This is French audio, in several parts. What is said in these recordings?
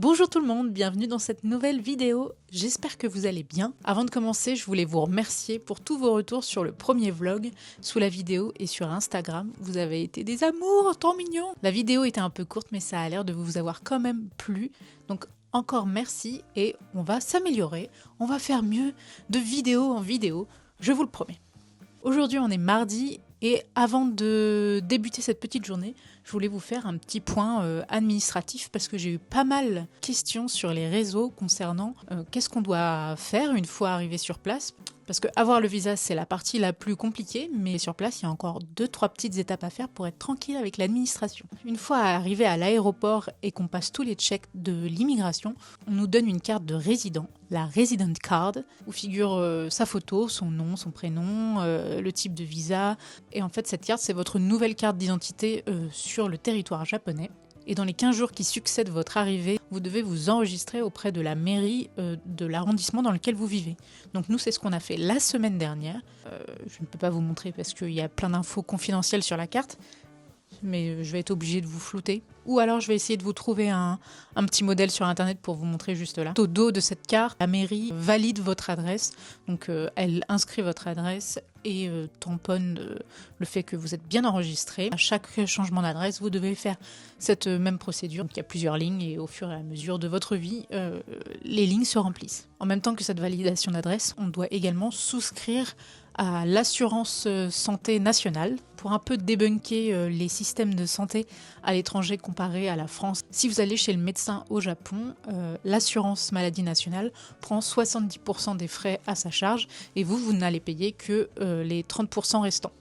Bonjour tout le monde, bienvenue dans cette nouvelle vidéo, j'espère que vous allez bien. Avant de commencer, je voulais vous remercier pour tous vos retours sur le premier vlog, sous la vidéo et sur Instagram. Vous avez été des amours, tant mignons. La vidéo était un peu courte mais ça a l'air de vous avoir quand même plu, donc encore merci et on va s'améliorer, on va faire mieux de vidéo en vidéo, je vous le promets. Aujourd'hui on est mardi et avant de débuter cette petite journée, je voulais vous faire un petit point administratif parce que j'ai eu pas mal de questions sur les réseaux concernant qu'est-ce qu'on doit faire une fois arrivé sur place. Parce que avoir le visa, c'est la partie la plus compliquée, mais sur place, il y a encore 2-3 petites étapes à faire pour être tranquille avec l'administration. Une fois arrivé à l'aéroport et qu'on passe tous les checks de l'immigration, on nous donne une carte de résident, la Resident Card, où figure sa photo, son nom, son prénom, le type de visa. Et en fait, cette carte, c'est votre nouvelle carte d'identité sur le territoire japonais. Et dans les 15 jours qui succèdent votre arrivée, vous devez vous enregistrer auprès de la mairie de l'arrondissement dans lequel vous vivez. Donc nous, c'est ce qu'on a fait la semaine dernière. Je ne peux pas vous montrer parce qu'il y a plein d'infos confidentielles sur la carte, mais je vais être obligée de vous flouter. Ou alors je vais essayer de vous trouver un petit modèle sur internet pour vous montrer juste là. Au dos de cette carte, la mairie valide votre adresse, donc elle inscrit votre adresse et tamponne le fait que vous êtes bien enregistré. À chaque changement d'adresse, vous devez faire cette même procédure. Donc, il y a plusieurs lignes et au fur et à mesure de votre vie, les lignes se remplissent. En même temps que cette validation d'adresse, on doit également souscrire à l'assurance santé nationale pour un peu débunker les systèmes de santé à l'étranger comparé à la France. Si vous allez chez le médecin au Japon, l'assurance maladie nationale prend 70% des frais à sa charge et vous n'allez payer que les 30% restants.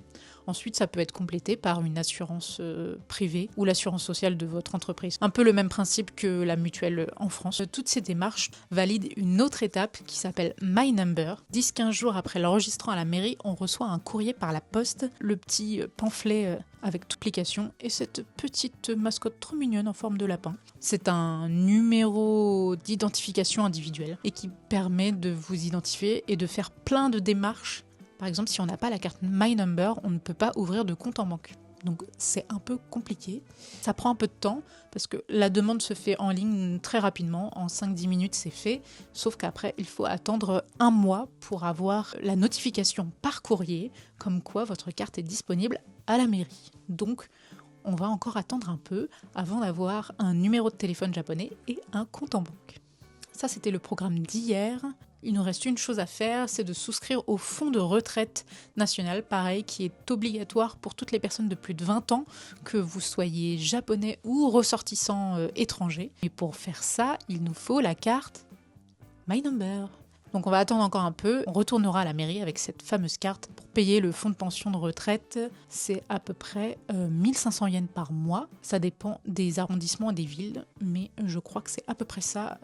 Ensuite, ça peut être complété par une assurance privée ou l'assurance sociale de votre entreprise. Un peu le même principe que la mutuelle en France. Toutes ces démarches valident une autre étape qui s'appelle My Number. 10-15 jours après l'enregistrement à la mairie, on reçoit un courrier par la poste, le petit pamphlet avec toute l'application et cette petite mascotte trop mignonne en forme de lapin. C'est un numéro d'identification individuelle et qui permet de vous identifier et de faire plein de démarches. Par exemple, si on n'a pas la carte My Number, on ne peut pas ouvrir de compte en banque. Donc c'est un peu compliqué. Ça prend un peu de temps parce que la demande se fait en ligne très rapidement. En 5-10 minutes, c'est fait. Sauf qu'après, il faut attendre 1 mois pour avoir la notification par courrier comme quoi votre carte est disponible à la mairie. Donc on va encore attendre un peu avant d'avoir un numéro de téléphone japonais et un compte en banque. Ça, c'était le programme d'hier. Il nous reste une chose à faire, c'est de souscrire au fonds de retraite national, pareil, qui est obligatoire pour toutes les personnes de plus de 20 ans, que vous soyez japonais ou ressortissant étranger. Et pour faire ça, il nous faut la carte My Number. Donc on va attendre encore un peu, on retournera à la mairie avec cette fameuse carte pour payer le fonds de pension de retraite. C'est à peu près 1500 yens par mois, ça dépend des arrondissements et des villes, mais je crois que c'est à peu près ça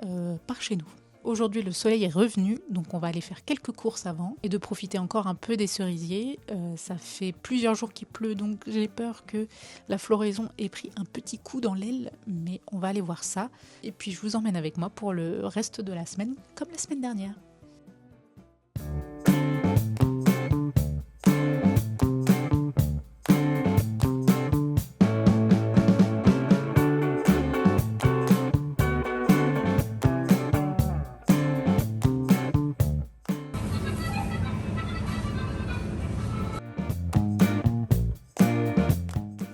par chez nous. Aujourd'hui, le soleil est revenu, donc on va aller faire quelques courses avant et de profiter encore un peu des cerisiers. Ça fait plusieurs jours qu'il pleut, donc j'ai peur que la floraison ait pris un petit coup dans l'aile, mais on va aller voir ça. Et puis je vous emmène avec moi pour le reste de la semaine, comme la semaine dernière.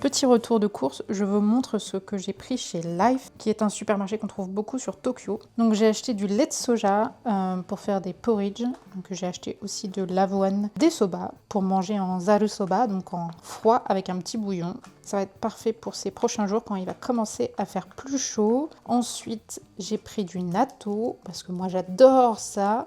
Petit retour de course, je vous montre ce que j'ai pris chez Life, qui est un supermarché qu'on trouve beaucoup sur Tokyo. Donc j'ai acheté du lait de soja pour faire des porridge. Donc j'ai acheté aussi de l'avoine, des soba pour manger en zaru soba, donc en froid avec un petit bouillon. Ça va être parfait pour ces prochains jours quand il va commencer à faire plus chaud. Ensuite, j'ai pris du natto parce que moi j'adore ça.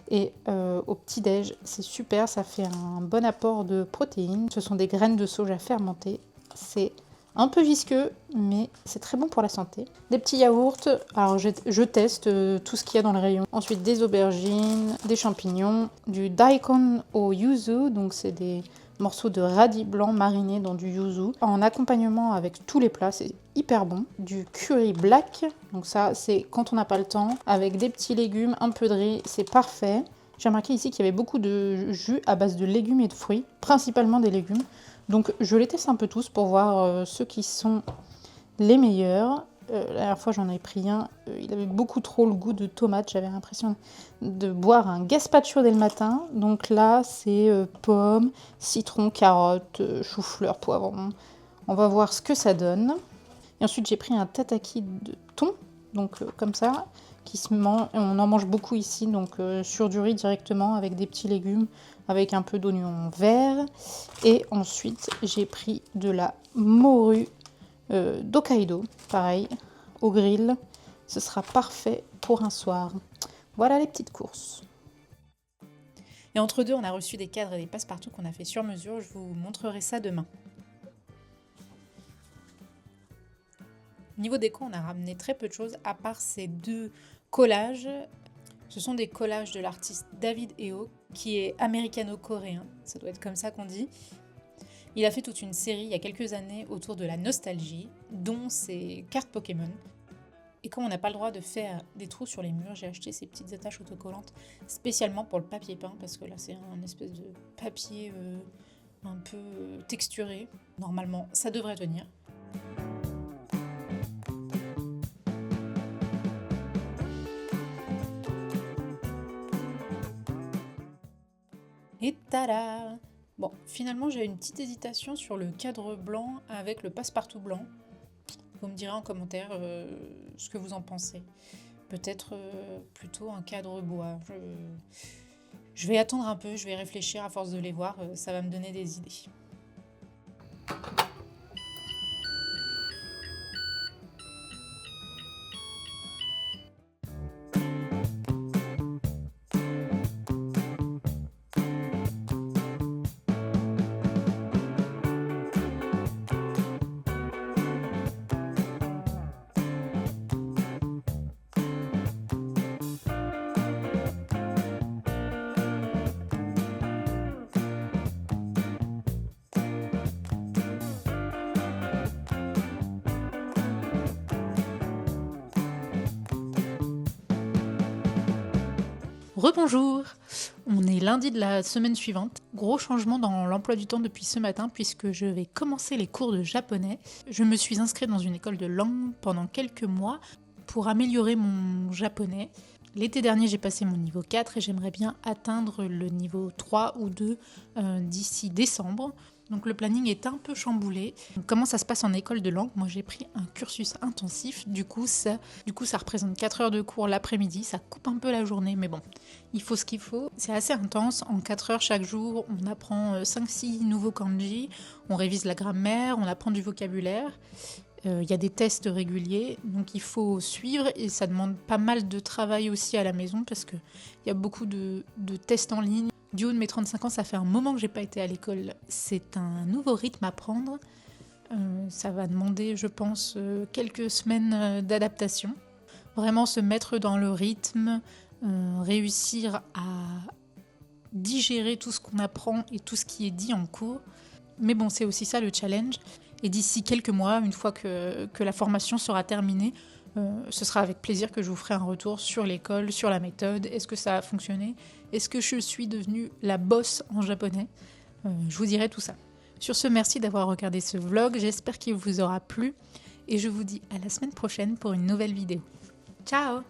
Et au petit-déj, c'est super, ça fait un bon apport de protéines. Ce sont des graines de soja fermentées. C'est un peu visqueux, mais c'est très bon pour la santé. Des petits yaourts, alors je teste tout ce qu'il y a dans le rayon. Ensuite des aubergines, des champignons, du daikon au yuzu, donc c'est des morceaux de radis blanc marinés dans du yuzu. En accompagnement avec tous les plats, c'est hyper bon. Du curry black, donc ça c'est quand on n'a pas le temps, avec des petits légumes, un peu de riz, c'est parfait. J'ai remarqué ici qu'il y avait beaucoup de jus à base de légumes et de fruits, principalement des légumes. Donc je les teste un peu tous pour voir ceux qui sont les meilleurs. La dernière fois j'en avais pris un, il avait beaucoup trop le goût de tomate, j'avais l'impression de boire un gazpacho dès le matin. Donc là c'est pommes, citron, carottes, chou-fleur, poivron. On va voir ce que ça donne. Et ensuite j'ai pris un tataki de thon, donc comme ça, qui se mange, on en mange beaucoup ici, donc sur du riz directement avec des petits légumes, avec un peu d'oignon vert. Et ensuite j'ai pris de la morue d'Hokkaido, pareil, au grill. Ce sera parfait pour un soir. Voilà les petites courses. Et entre deux, on a reçu des cadres et des passe-partout qu'on a fait sur mesure. Je vous montrerai ça demain. Niveau déco, on a ramené très peu de choses, à part ces 2 collages. Ce sont des collages de l'artiste David Eo, qui est américano-coréen, ça doit être comme ça qu'on dit. Il a fait toute une série il y a quelques années autour de la nostalgie, dont ses cartes Pokémon. Et comme on n'a pas le droit de faire des trous sur les murs, j'ai acheté ces petites attaches autocollantes spécialement pour le papier peint, parce que là c'est un espèce de papier un peu texturé. Normalement, ça devrait tenir. Et tada! Bon, finalement j'ai une petite hésitation sur le cadre blanc avec le passe-partout blanc. Vous me direz en commentaire ce que vous en pensez. Peut-être plutôt un cadre bois. Je vais attendre un peu, je vais réfléchir à force de les voir, ça va me donner des idées. Rebonjour! On est lundi de la semaine suivante. Gros changement dans l'emploi du temps depuis ce matin puisque je vais commencer les cours de japonais. Je me suis inscrite dans une école de langue pendant quelques mois pour améliorer mon japonais. L'été dernier, j'ai passé mon niveau 4 et j'aimerais bien atteindre le niveau 3 ou 2 d'ici décembre. Donc le planning est un peu chamboulé. Donc, comment ça se passe en école de langue? Moi j'ai pris un cursus intensif, du coup ça représente 4 heures de cours l'après-midi, ça coupe un peu la journée, mais bon, il faut ce qu'il faut. C'est assez intense, en 4 heures chaque jour, on apprend 5-6 nouveaux kanji, on révise la grammaire, on apprend du vocabulaire. Il y a des tests réguliers, donc il faut suivre et ça demande pas mal de travail aussi à la maison parce qu'il y a beaucoup de tests en ligne. Du haut de mes 35 ans, ça fait un moment que j'ai pas été à l'école. C'est un nouveau rythme à prendre. Ça va demander, je pense, quelques semaines d'adaptation. Vraiment se mettre dans le rythme, réussir à digérer tout ce qu'on apprend et tout ce qui est dit en cours. Mais bon, c'est aussi ça le challenge. Et d'ici quelques mois, une fois que la formation sera terminée, ce sera avec plaisir que je vous ferai un retour sur l'école, sur la méthode. Est-ce que ça a fonctionné? Est-ce que je suis devenue la boss en japonais? Je vous dirai tout ça. Sur ce, merci d'avoir regardé ce vlog. J'espère qu'il vous aura plu. Et je vous dis à la semaine prochaine pour une nouvelle vidéo. Ciao!